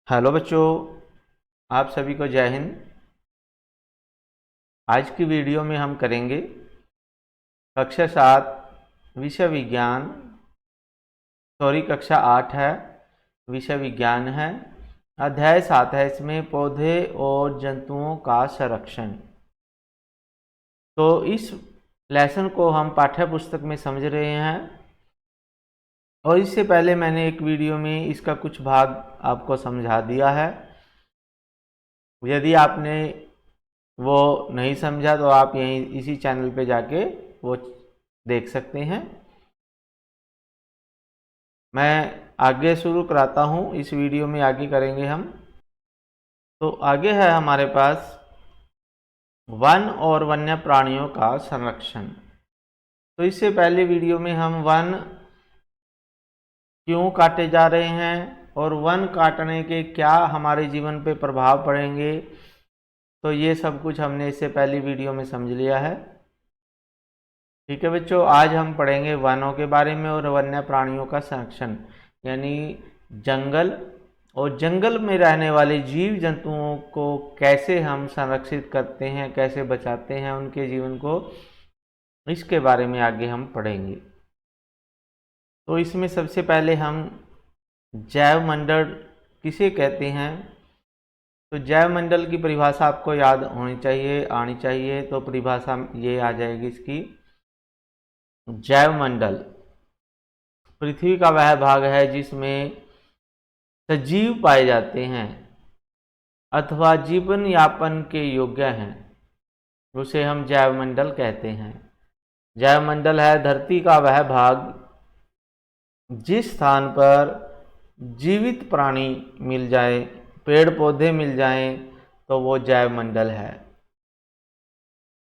Hello बच्चों, आप सभी को जय हिंद। आज की वीडियो में हम करेंगे कक्षा 7 विषय विज्ञान, कक्षा 8 है, विषय विज्ञान है, अध्याय 7 है। इसमें पौधे और जंतुओं का संरक्षण। तो इस लेसन को हम पाठ्य पुस्तक में समझ रहे हैं और इससे पहले मैंने एक वीडियो में इसका कुछ भाग आपको समझा दिया है। यदि आपने वो नहीं समझा तो आप यहीं इसी चैनल पे जाके वो देख सकते हैं। मैं आगे शुरू कराता हूँ, इस वीडियो में आगे करेंगे हम। तो आगे है हमारे पास वन और वन्य प्राणियों का संरक्षण। तो इससे पहले वीडियो में हम वन क्यों काटे जा रहे हैं और वन काटने के क्या हमारे जीवन पे प्रभाव पड़ेंगे, तो ये सब कुछ हमने इससे पहली वीडियो में समझ लिया है। ठीक है बच्चों, आज हम पढ़ेंगे वनों के बारे में और वन्य प्राणियों का संरक्षण, यानी जंगल और जंगल में रहने वाले जीव जंतुओं को कैसे हम संरक्षित करते हैं, कैसे बचाते हैं उनके जीवन को, इसके बारे में आगे हम पढ़ेंगे। तो इसमें सबसे पहले हम जैव मंडल किसे कहते हैं, तो जैव मंडल की परिभाषा आपको याद होनी चाहिए, आनी चाहिए। तो परिभाषा ये आ जाएगी इसकी, जैव मंडल पृथ्वी का वह भाग है जिसमें सजीव पाए जाते हैं अथवा जीवन यापन के योग्य हैं, उसे हम जैव मंडल कहते हैं। जैव मंडल है धरती का वह भाग जिस स्थान पर जीवित प्राणी मिल जाए, पेड़ पौधे मिल जाएं, तो वो जैव मंडल है।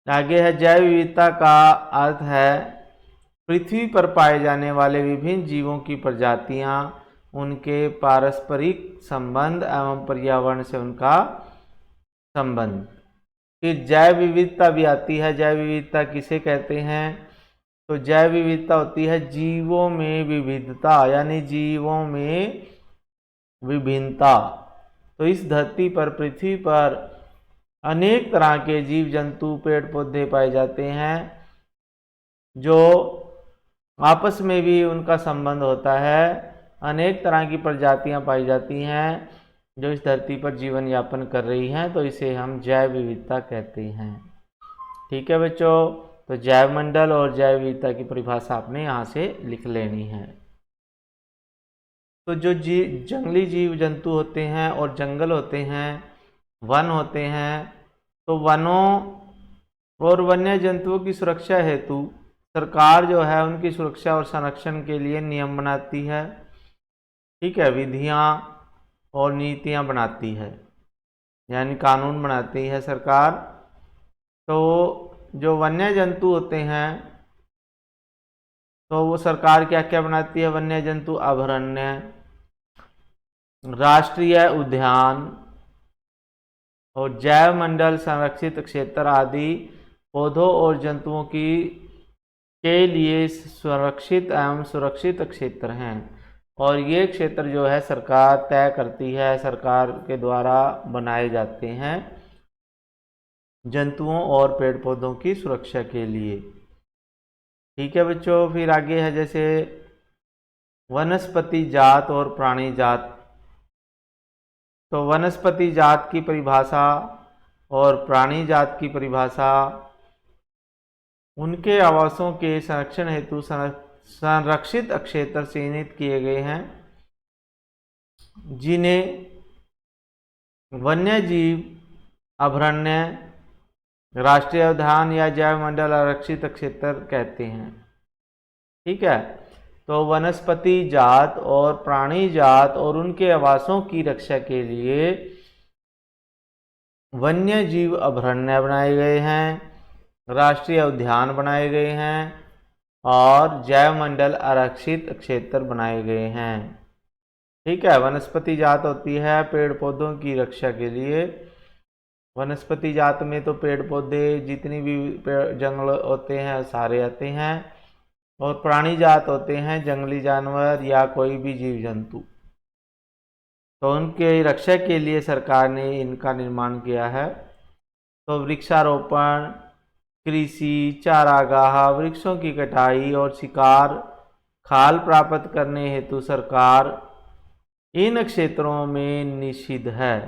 आगे है जैव विविधता का अर्थ है पृथ्वी पर पाए जाने वाले विभिन्न जीवों की प्रजातियां, उनके पारस्परिक संबंध एवं पर्यावरण से उनका संबंध। फिर जैव विविधता भी आती है। जैव विविधता किसे कहते हैं, तो जैव विविधता होती है जीवों में विविधता, यानी जीवों में विभिन्नता। तो इस धरती पर, पृथ्वी पर अनेक तरह के जीव जंतु पेड़ पौधे पाए जाते हैं जो आपस में भी उनका संबंध होता है। अनेक तरह की प्रजातियां पाई जाती हैं जो इस धरती पर जीवन यापन कर रही हैं, तो इसे हम जैव विविधता कहते हैं। ठीक है बच्चों, तो जैव मंडल और जैव विविधता की परिभाषा आपने यहाँ से लिख लेनी है। तो जो जंगली जीव जंतु होते हैं और जंगल होते हैं, वन होते हैं, तो वनों और वन्य जंतुओं की सुरक्षा हेतु सरकार जो है उनकी सुरक्षा और संरक्षण के लिए नियम बनाती है। ठीक है, विधियां और नीतियां बनाती है, यानी कानून बनाती है सरकार। तो जो वन्य जंतु होते हैं तो वो सरकार क्या क्या बनाती है, वन्य जंतु अभयारण्य, राष्ट्रीय उद्यान और जैव मंडल, संरक्षित क्षेत्र आदि पौधों और जंतुओं की के लिए संरक्षित एवं सुरक्षित क्षेत्र हैं। और ये क्षेत्र जो है सरकार तय करती है, सरकार के द्वारा बनाए जाते हैं जंतुओं और पेड़ पौधों की सुरक्षा के लिए। ठीक है बच्चों, फिर आगे है जैसे वनस्पति जात और प्राणी जात। तो वनस्पति जात की परिभाषा और प्राणी जात की परिभाषा उनके आवासों के संरक्षण हेतु संरक्षित क्षेत्र चिन्हित किए गए हैं जिन्हें वन्य जीव अभयारण्य, राष्ट्रीय उद्यान या जैव मंडल आरक्षित क्षेत्र कहते हैं। ठीक है, तो वनस्पति जात और प्राणी जात और उनके आवासों की रक्षा के लिए वन्य जीव अभयारण्य बनाए गए हैं, राष्ट्रीय उद्यान बनाए गए हैं और जैव मंडल आरक्षित क्षेत्र बनाए गए हैं। ठीक है, वनस्पति जात होती है पेड़ पौधों की रक्षा के लिए। वनस्पति जात में तो पेड़ पौधे जितनी भी जंगल होते हैं सारे आते हैं, और प्राणी जात होते हैं जंगली जानवर या कोई भी जीव जंतु। तो उनके रक्षा के लिए सरकार ने इनका निर्माण किया है। तो वृक्षारोपण, कृषि, चारागाह, वृक्षों की कटाई और शिकार, खाल प्राप्त करने हेतु सरकार इन क्षेत्रों में निषिद्ध है।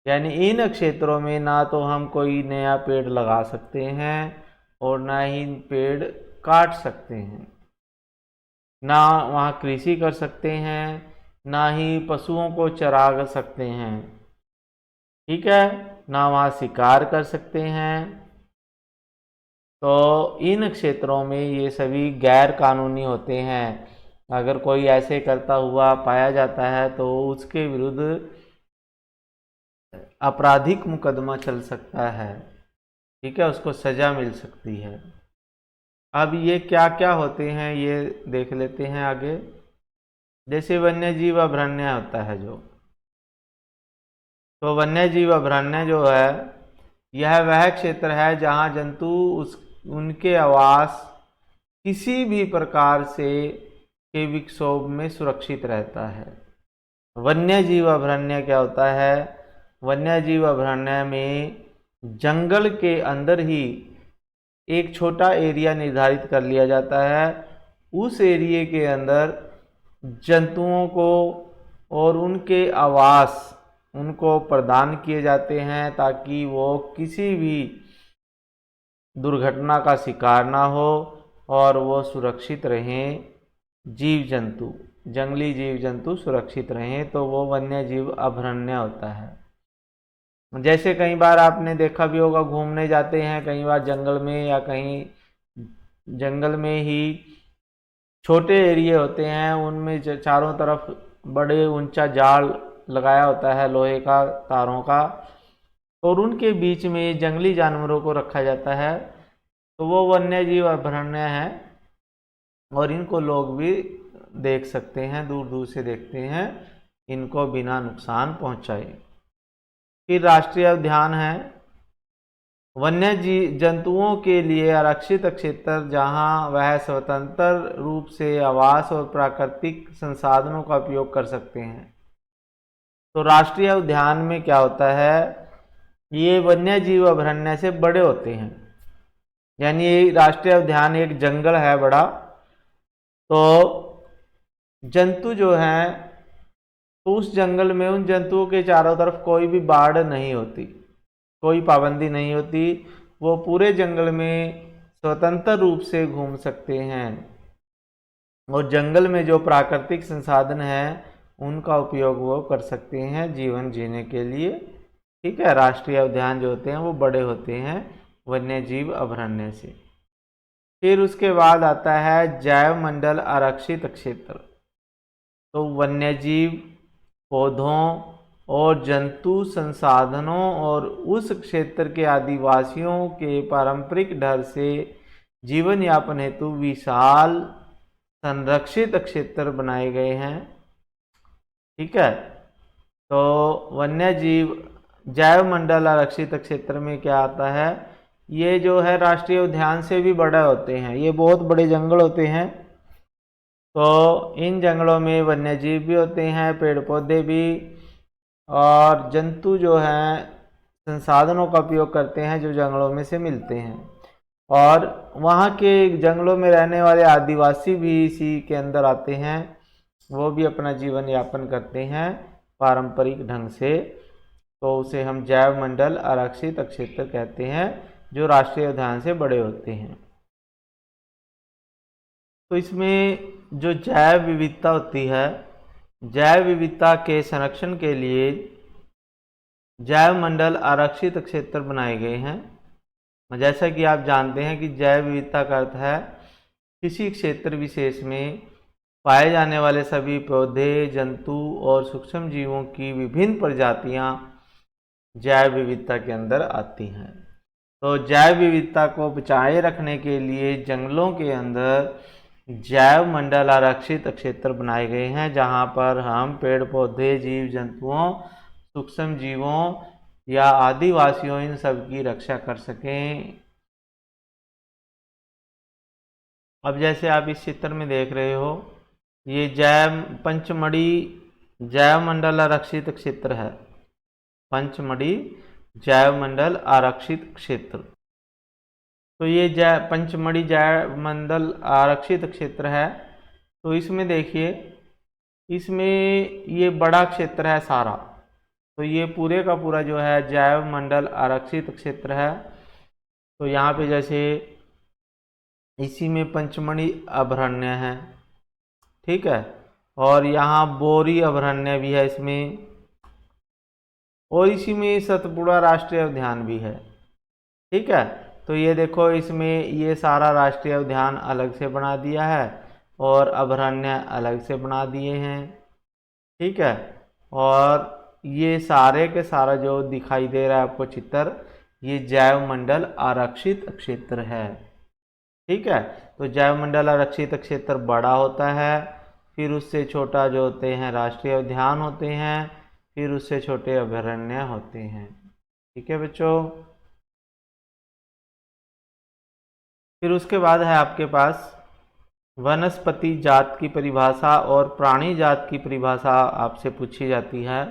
यानी इन क्षेत्रों में ना तो हम कोई नया पेड़ लगा सकते हैं और ना ही पेड़ काट सकते हैं, ना वहाँ कृषि कर सकते हैं, ना ही पशुओं को चरा सकते हैं, ठीक है, ना वहाँ शिकार कर सकते हैं। तो इन क्षेत्रों में ये सभी गैर कानूनी होते हैं। अगर कोई ऐसे करता हुआ पाया जाता है तो उसके विरुद्ध आपराधिक मुकदमा चल सकता है, ठीक है, उसको सजा मिल सकती है। अब ये क्या क्या होते हैं ये देख लेते हैं आगे। जैसे वन्य जीव अभयारण्य होता है जो, तो वन्य जीव अभयारण्य जो है यह वह क्षेत्र है जहाँ जंतु उनके आवास किसी भी प्रकार से के विक्षोभ में सुरक्षित रहता है। वन्य जीव अभयारण्य क्या होता है? वन्य जीव अभयारण्य में जंगल के अंदर ही एक छोटा एरिया निर्धारित कर लिया जाता है। उस एरिया के अंदर जंतुओं को और उनके आवास उनको प्रदान किए जाते हैं ताकि वो किसी भी दुर्घटना का शिकार ना हो और वो सुरक्षित रहें। जीव जंतु, जंगली जीव जंतु सुरक्षित रहें, तो वो वन्य जीव अभयारण्य होता है। जैसे कई बार आपने देखा भी होगा, घूमने जाते हैं कई बार जंगल में या कहीं जंगल में ही छोटे एरिया होते हैं, उनमें चारों तरफ बड़े ऊंचा जाल लगाया होता है लोहे का, तारों का, और उनके बीच में जंगली जानवरों को रखा जाता है। तो वो वन्य जीव अभयारण्य है और इनको लोग भी देख सकते हैं, दूर दूर से देखते हैं इनको बिना नुकसान पहुंचाए। फिर राष्ट्रीय उद्यान है, वन्य जीव जंतुओं के लिए आरक्षित क्षेत्र जहां वह स्वतंत्र रूप से आवास और प्राकृतिक संसाधनों का उपयोग कर सकते हैं। तो राष्ट्रीय उद्यान में क्या होता है, ये वन्य जीव अभयारण्य से बड़े होते हैं। यानी ये राष्ट्रीय उद्यान एक जंगल है बड़ा, तो जंतु जो हैं, तो उस जंगल में उन जंतुओं के चारों तरफ कोई भी बाड़ नहीं होती, कोई पाबंदी नहीं होती, वो पूरे जंगल में स्वतंत्र रूप से घूम सकते हैं और जंगल में जो प्राकृतिक संसाधन हैं उनका उपयोग वो कर सकते हैं जीवन जीने के लिए, ठीक है। राष्ट्रीय उद्यान जो होते हैं वो बड़े होते हैं वन्य जीव अभयारण्य से। फिर उसके बाद आता है जैव मंडल आरक्षित क्षेत्र। तो वन्यजीव, पौधों और जंतु संसाधनों और उस क्षेत्र के आदिवासियों के पारंपरिक ढंग से जीवन यापन हेतु विशाल संरक्षित क्षेत्र बनाए गए हैं, ठीक है। तो वन्य जीव जैव मंडल आरक्षित क्षेत्र में क्या आता है, ये जो है राष्ट्रीय उद्यान से भी बड़े होते हैं, ये बहुत बड़े जंगल होते हैं। तो इन जंगलों में वन्य जीव भी होते हैं, पेड़ पौधे भी, और जंतु जो हैं संसाधनों का उपयोग करते हैं जो जंगलों में से मिलते हैं, और वहाँ के जंगलों में रहने वाले आदिवासी भी इसी के अंदर आते हैं, वो भी अपना जीवन यापन करते हैं पारंपरिक ढंग से। तो उसे हम जैव मंडल आरक्षित क्षेत्र कहते हैं जो राष्ट्रीय उद्यान से बड़े होते हैं। तो इसमें जो जैव विविधता होती है, जैव विविधता के संरक्षण के लिए जैव मंडल आरक्षित क्षेत्र बनाए गए हैं। जैसा कि आप जानते हैं कि जैव विविधता का अर्थ है किसी क्षेत्र विशेष में पाए जाने वाले सभी पौधे, जंतु और सूक्ष्म जीवों की विभिन्न प्रजातियां जैव विविधता के अंदर आती हैं। तो जैव विविधता को बचाए रखने के लिए जंगलों के अंदर जैव मंडल आरक्षित क्षेत्र बनाए गए हैं जहां पर हम पेड़ पौधे, जीव जंतुओं, सूक्ष्म जीवों या आदिवासियों इन सब की रक्षा कर सकें। अब जैसे आप इस चित्र में देख रहे हो, ये जैव पंचमढ़ी जैवमंडल आरक्षित क्षेत्र है। पंचमढ़ी जैवमंडल आरक्षित क्षेत्र। तो ये पंचमढ़ी जैवमंडल आरक्षित क्षेत्र है। तो इसमें देखिए, इसमें ये बड़ा क्षेत्र है सारा, तो ये पूरे का पूरा जो है जैवमंडल आरक्षित क्षेत्र है। तो यहाँ पे जैसे इसी में पंचमढ़ी अभयारण्य है, ठीक है, और यहाँ बोरी अभयारण्य भी है इसमें, और इसी में सतपुड़ा राष्ट्रीय उद्यान भी है, ठीक है। तो ये देखो, इसमें ये सारा राष्ट्रीय उद्यान अलग से बना दिया है और अभयारण्य अलग से बना दिए हैं, ठीक है। और ये सारे के सारा जो दिखाई दे रहा है आपको चित्र, ये जैवमंडल आरक्षित क्षेत्र है, ठीक है। तो जैवमंडल आरक्षित क्षेत्र बड़ा होता है, फिर उससे छोटा जो होते हैं राष्ट्रीय उद्यान होते हैं, फिर उससे छोटे अभयारण्य होते हैं, ठीक है बच्चों। फिर उसके बाद है आपके पास वनस्पति जात की परिभाषा और प्राणी जात की परिभाषा आपसे पूछी जाती है।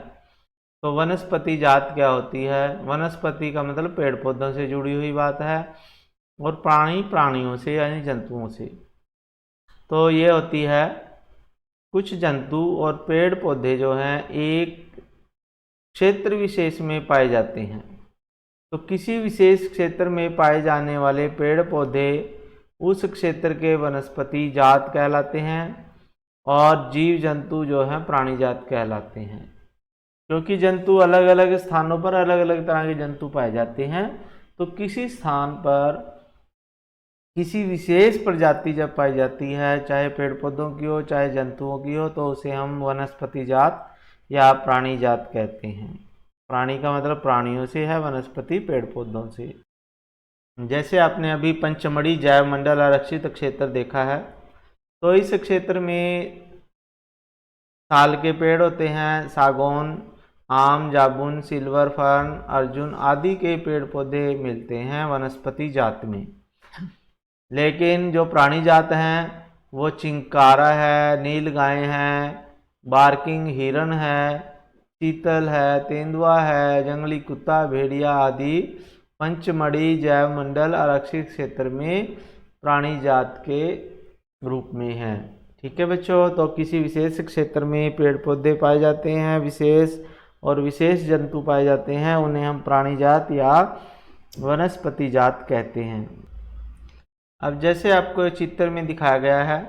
तो वनस्पति जात क्या होती है? वनस्पति का मतलब पेड़ पौधों से जुड़ी हुई बात है, और प्राणी प्राणियों से यानी जंतुओं से। तो ये होती है, कुछ जंतु और पेड़ पौधे जो हैं एक क्षेत्र विशेष में पाए जाते हैं। तो किसी विशेष क्षेत्र में पाए जाने वाले पेड़ पौधे उस क्षेत्र के वनस्पति जात कहलाते हैं, और जीव जंतु जो हैं प्राणी जात कहलाते हैं। क्योंकि जंतु अलग अलग स्थानों पर अलग अलग तरह के जंतु पाए जाते हैं, तो किसी स्थान पर किसी विशेष प्रजाति जब पाई जाती है, चाहे पेड़ पौधों की हो चाहे जंतुओं की हो, तो उसे हम वनस्पति जात या प्राणी जात कहते हैं। प्राणी का मतलब प्राणियों से है, वनस्पति पेड़ पौधों से। जैसे आपने अभी पंचमढ़ी जैवमंडल आरक्षित क्षेत्र देखा है, तो इस क्षेत्र में साल के पेड़ होते हैं, सागौन, आम, जामुन, सिल्वर फर्न, अर्जुन आदि के पेड़ पौधे मिलते हैं वनस्पति जात में। लेकिन जो प्राणी जात हैं वो चिंकारा है, नीलगाय है, बार्किंग हिरन है, चीतल है, तेंदुआ है, जंगली कुत्ता, भेड़िया आदि पंचमढ़ी जैवमंडल आरक्षित क्षेत्र में प्राणी जात के रूप में हैं, ठीक है बच्चों। तो किसी विशेष क्षेत्र में पेड़ पौधे पाए जाते हैं, विशेष जंतु पाए जाते हैं, उन्हें हम प्राणी जात या वनस्पति जात कहते हैं। अब जैसे आपको चित्र में दिखाया गया है,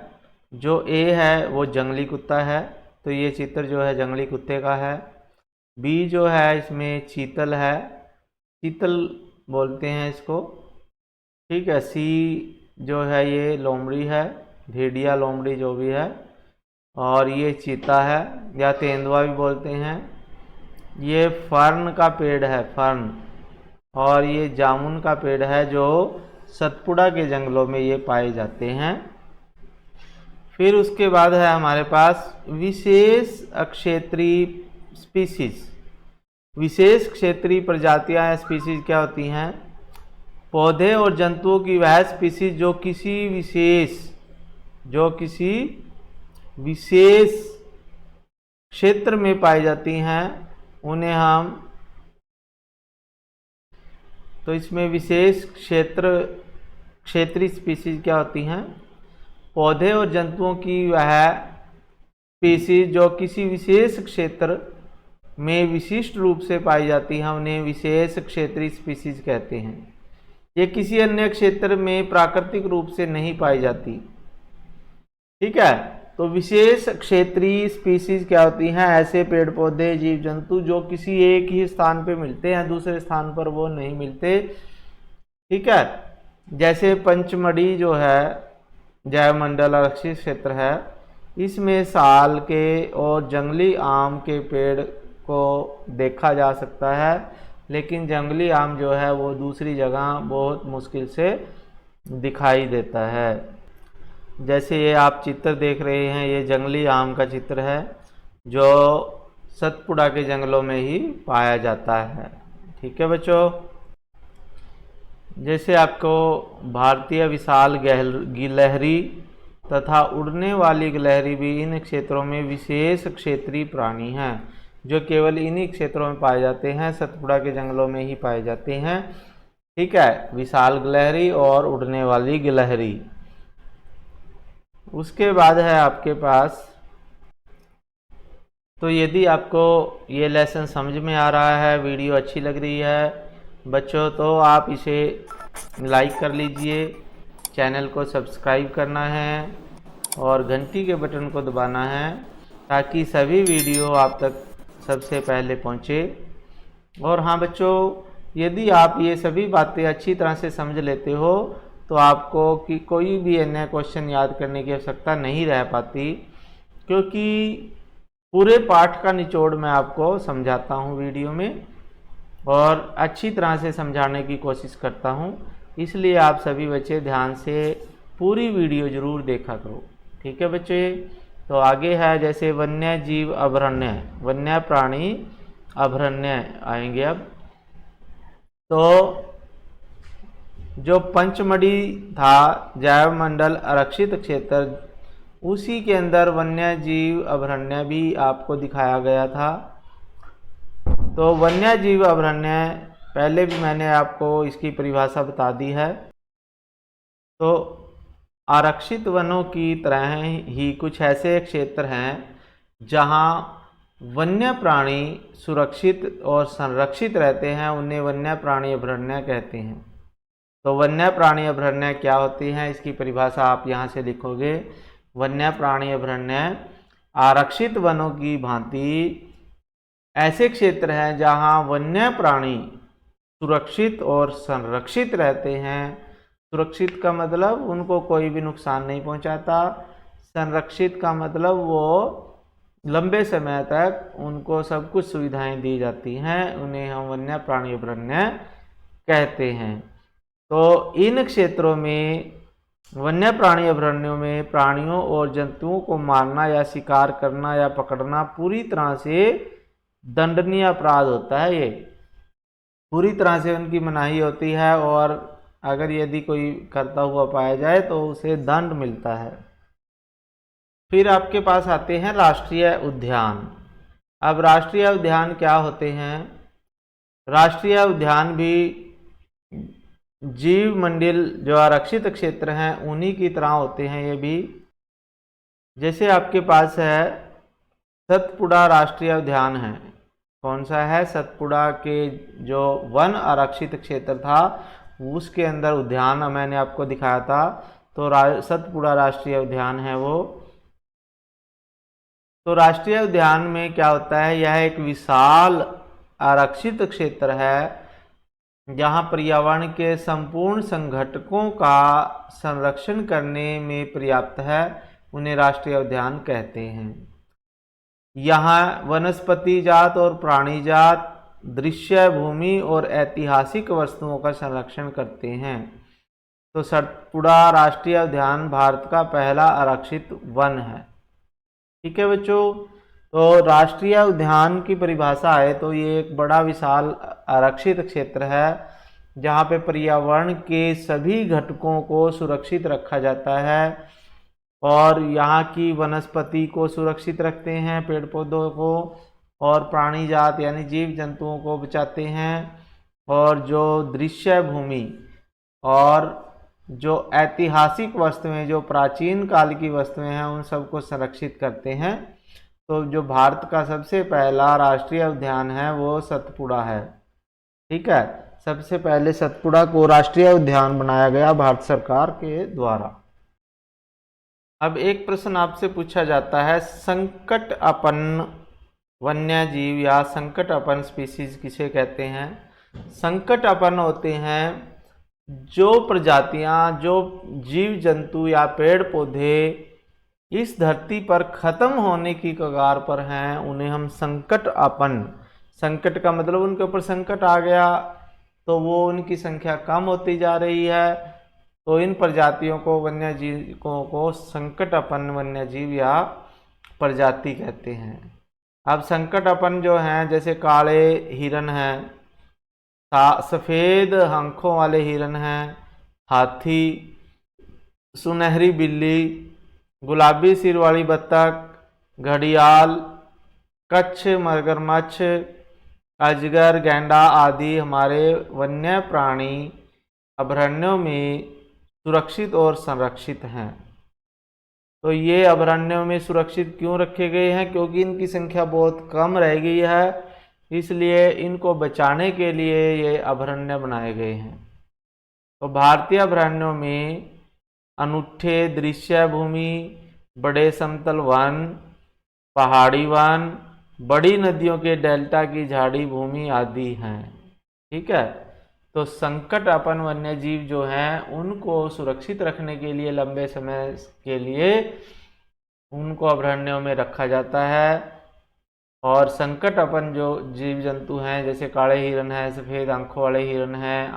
जो ए है वो जंगली कुत्ता है, तो ये चित्र जो है जंगली कुत्ते का है। बी जो है इसमें चीतल है, चीतल बोलते हैं इसको, ठीक है। सी जो है ये लोमड़ी है, भेड़िया लोमड़ी जो भी है, और ये चीता है या तेंदुआ भी बोलते हैं। ये फर्न का पेड़ है, फर्न, और ये जामुन का पेड़ है जो सतपुड़ा के जंगलों में ये पाए जाते हैं। फिर उसके बाद है हमारे पास विशेष क्षेत्रीय स्पीसीज। विशेष क्षेत्रीय प्रजातियां या स्पीसीज क्या होती हैं? पौधे और जंतुओं की वह स्पीसीज जो किसी विशेष क्षेत्र में पाई जाती हैं, उन्हें हम, तो इसमें विशेष क्षेत्रीय स्पीसीज क्या होती हैं? पौधे और जंतुओं की वह स्पीसीज जो किसी विशेष क्षेत्र में विशिष्ट रूप से पाई जाती हैं, उन्हें विशेष क्षेत्रीय स्पीसीज कहते हैं। ये किसी अन्य क्षेत्र में प्राकृतिक रूप से नहीं पाई जाती, ठीक है। तो विशेष क्षेत्रीय स्पीसीज क्या होती हैं? ऐसे पेड़ पौधे जीव जंतु जो किसी एक ही स्थान पे मिलते हैं, दूसरे स्थान पर वो नहीं मिलते, ठीक है। जैसे पंचमढ़ी जो है जैवमंडल आरक्षित क्षेत्र है, इसमें साल के और जंगली आम के पेड़ को देखा जा सकता है, लेकिन जंगली आम जो है वो दूसरी जगह बहुत मुश्किल से दिखाई देता है। जैसे ये आप चित्र देख रहे हैं, ये जंगली आम का चित्र है जो सतपुड़ा के जंगलों में ही पाया जाता है, ठीक है बच्चों। जैसे आपको भारतीय विशाल गिलहरी तथा उड़ने वाली गिलहरी भी इन क्षेत्रों में विशेष क्षेत्रीय प्राणी हैं, जो केवल इन्हीं क्षेत्रों में पाए जाते हैं, सतपुड़ा के जंगलों में ही पाए जाते हैं। ठीक है, विशाल गिलहरी और उड़ने वाली गिलहरी। उसके बाद है आपके पास, तो यदि आपको ये लेसन समझ में आ रहा है, वीडियो अच्छी लग रही है बच्चों, तो आप इसे लाइक कर लीजिए, चैनल को सब्सक्राइब करना है और घंटी के बटन को दबाना है ताकि सभी वीडियो आप तक सबसे पहले पहुंचे। और हाँ बच्चों, यदि आप ये सभी बातें अच्छी तरह से समझ लेते हो तो आपको कि कोई भी अन्य क्वेश्चन याद करने की आवश्यकता नहीं रह पाती, क्योंकि पूरे पाठ का निचोड़ मैं आपको समझाता हूँ वीडियो में और अच्छी तरह से समझाने की कोशिश करता हूँ। इसलिए आप सभी बच्चे ध्यान से पूरी वीडियो ज़रूर देखा करो। ठीक है बच्चे, तो आगे है जैसे वन्य जीव अभयारण्य, वन्य प्राणी अभयारण्य आएंगे अब। तो जो पंचमढ़ी था जैव मंडल आरक्षित क्षेत्र, उसी के अंदर वन्य जीव अभयारण्य भी आपको दिखाया गया था। तो वन्य जीव अभयारण्य पहले भी मैंने आपको इसकी परिभाषा बता दी है। तो आरक्षित वनों की तरह ही कुछ ऐसे क्षेत्र हैं जहां वन्य प्राणी सुरक्षित और संरक्षित रहते हैं, उन्हें वन्य प्राणी अभयारण्य कहते हैं। तो वन्य प्राणी अभयारण्य क्या होती हैं, इसकी परिभाषा आप यहाँ से लिखोगे। वन्य प्राणी अभयारण्य आरक्षित वनों की भांति ऐसे क्षेत्र हैं जहां वन्य प्राणी सुरक्षित और संरक्षित रहते हैं। सुरक्षित का मतलब उनको कोई भी नुकसान नहीं पहुंचाता, संरक्षित का मतलब वो लंबे समय तक उनको सब कुछ सुविधाएं दी जाती हैं, उन्हें हम वन्य प्राणी अभयारण्य कहते हैं। तो इन क्षेत्रों में, वन्य प्राणी अभयारण्यों में प्राणियों और जंतुओं को मारना या शिकार करना या पकड़ना पूरी तरह से दंडनीय अपराध होता है। ये पूरी तरह से उनकी मनाही होती है और अगर यदि कोई करता हुआ पाया जाए तो उसे दंड मिलता है। फिर आपके पास आते हैं राष्ट्रीय उद्यान। अब राष्ट्रीय उद्यान क्या होते हैं? राष्ट्रीय उद्यान भी जीव मंडल जो आरक्षित क्षेत्र हैं उन्हीं की तरह होते हैं। ये भी जैसे आपके पास है सतपुड़ा राष्ट्रीय उद्यान है। कौन सा है? सतपुड़ा के जो वन आरक्षित क्षेत्र था उसके अंदर उद्यान मैंने आपको दिखाया था। तो सतपुड़ा राष्ट्रीय उद्यान है वो। तो राष्ट्रीय उद्यान में क्या होता है, यह एक विशाल आरक्षित क्षेत्र है जहां पर्यावरण के संपूर्ण संघटकों का संरक्षण करने में पर्याप्त है, उन्हें राष्ट्रीय उद्यान कहते हैं। यहाँ वनस्पति जात और प्राणी जात, दृश्य भूमि और ऐतिहासिक वस्तुओं का संरक्षण करते हैं। तो सतपुड़ा राष्ट्रीय उद्यान भारत का पहला आरक्षित वन है। ठीक है बच्चों, तो राष्ट्रीय उद्यान की परिभाषा है तो ये एक बड़ा विशाल आरक्षित क्षेत्र है जहाँ पे पर्यावरण के सभी घटकों को सुरक्षित रखा जाता है और यहाँ की वनस्पति को सुरक्षित रखते हैं, पेड़ पौधों को, और प्राणी जात यानी जीव जंतुओं को बचाते हैं, और जो दृश्य भूमि और जो ऐतिहासिक वस्तुएं, जो प्राचीन काल की वस्तुएं हैं, उन सबको संरक्षित करते हैं। तो जो भारत का सबसे पहला राष्ट्रीय उद्यान है वो सतपुड़ा है। ठीक है, सबसे पहले सतपुड़ा को राष्ट्रीय उद्यान बनाया गया भारत सरकार के द्वारा। अब एक प्रश्न आपसे पूछा जाता है, संकट अपन वन्य जीव या संकट अपन स्पीसीज किसे कहते हैं? संकट अपन होते हैं जो प्रजातियां, जो जीव जंतु या पेड़ पौधे इस धरती पर खत्म होने की कगार पर हैं, उन्हें हम संकट अपन, संकट का मतलब उनके ऊपर संकट आ गया तो वो उनकी संख्या कम होती जा रही है, तो इन प्रजातियों को, वन्य जीवों को संकट अपन वन्य जीव या प्रजाति कहते हैं। अब संकट अपन जो हैं, जैसे काले हिरन हैं, सफ़ेद आंखों वाले हिरन हैं, हाथी, सुनहरी बिल्ली, गुलाबी सिर वाली बत्तख, घड़ियाल, कच्छ, मगरमच्छ, अजगर, गैंडा आदि हमारे वन्य प्राणी अभयारण्यों में सुरक्षित और संरक्षित हैं। तो ये अभयारण्यों में सुरक्षित क्यों रखे गए हैं? क्योंकि इनकी संख्या बहुत कम रह गई है, इसलिए इनको बचाने के लिए ये अभयारण्य बनाए गए हैं। तो भारतीय अभयारण्यों में अनूठे दृश्य भूमि, बड़े समतल वन, पहाड़ी वन, बड़ी नदियों के डेल्टा की झाड़ी भूमि आदि हैं। ठीक है, तो संकट अपन वन्य जीव जो हैं उनको सुरक्षित रखने के लिए लंबे समय के लिए उनको अभयारण्यों में रखा जाता है। और संकट अपन जो जीव जंतु हैं जैसे काले हिरन है, सफ़ेद आंखों वाले हिरन है,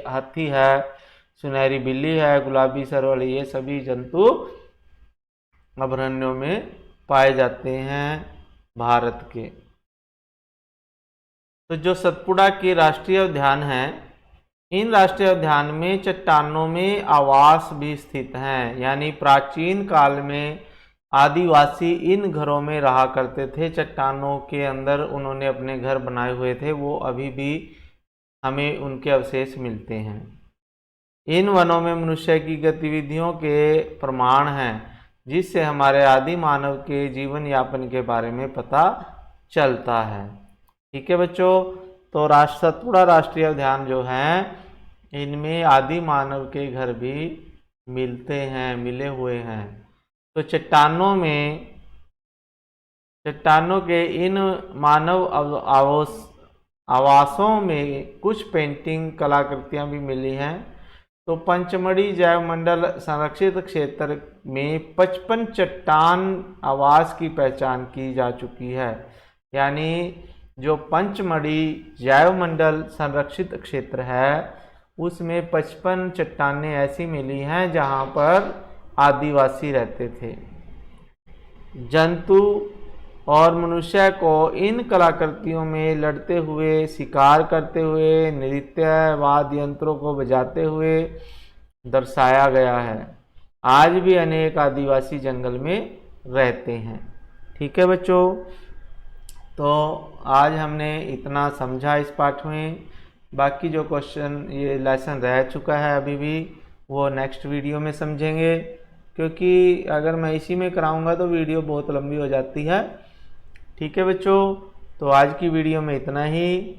हाथी है, सुनहरी बिल्ली है, गुलाबी सर वाले, ये सभी जंतु अभयारण्यों में पाए जाते हैं भारत के। तो जो सतपुड़ा के राष्ट्रीय उद्यान है, इन राष्ट्रीय उद्यान में चट्टानों में आवास भी स्थित हैं, यानी प्राचीन काल में आदिवासी इन घरों में रहा करते थे। चट्टानों के अंदर उन्होंने अपने घर बनाए हुए थे, वो अभी भी हमें उनके अवशेष मिलते हैं। इन वनों में मनुष्य की गतिविधियों के प्रमाण हैं, जिससे हमारे आदि मानव के जीवन यापन के बारे में पता चलता है। ठीक है बच्चों, तो सतपुड़ा राष्ट्रीय उद्यान जो हैं इनमें आदि मानव के घर भी मिलते हैं, मिले हुए हैं। तो चट्टानों के इन मानव आवासों में कुछ पेंटिंग कलाकृतियां भी मिली हैं। तो पंचमढ़ी जैव मंडल संरक्षित क्षेत्र में 55 चट्टान आवास की पहचान की जा चुकी है, यानी जो पंचमढ़ी जैव मंडल संरक्षित क्षेत्र है उसमें 55 चट्टानें ऐसी मिली हैं जहां पर आदिवासी रहते थे। जंतु और मनुष्य को इन कलाकृतियों में लड़ते हुए, शिकार करते हुए, नृत्य वाद्य यंत्रों को बजाते हुए दर्शाया गया है। आज भी अनेक आदिवासी जंगल में रहते हैं। ठीक है बच्चों, तो आज हमने इतना समझा इस पाठ में। बाकी जो क्वेश्चन ये लेसन रह चुका है अभी भी, वो नेक्स्ट वीडियो में समझेंगे, क्योंकि अगर मैं इसी में कराऊंगा तो वीडियो बहुत लंबी हो जाती है। ठीक है बच्चों, तो आज की वीडियो में इतना ही।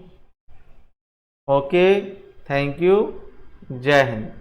ओके, थैंक यू, जय हिंद।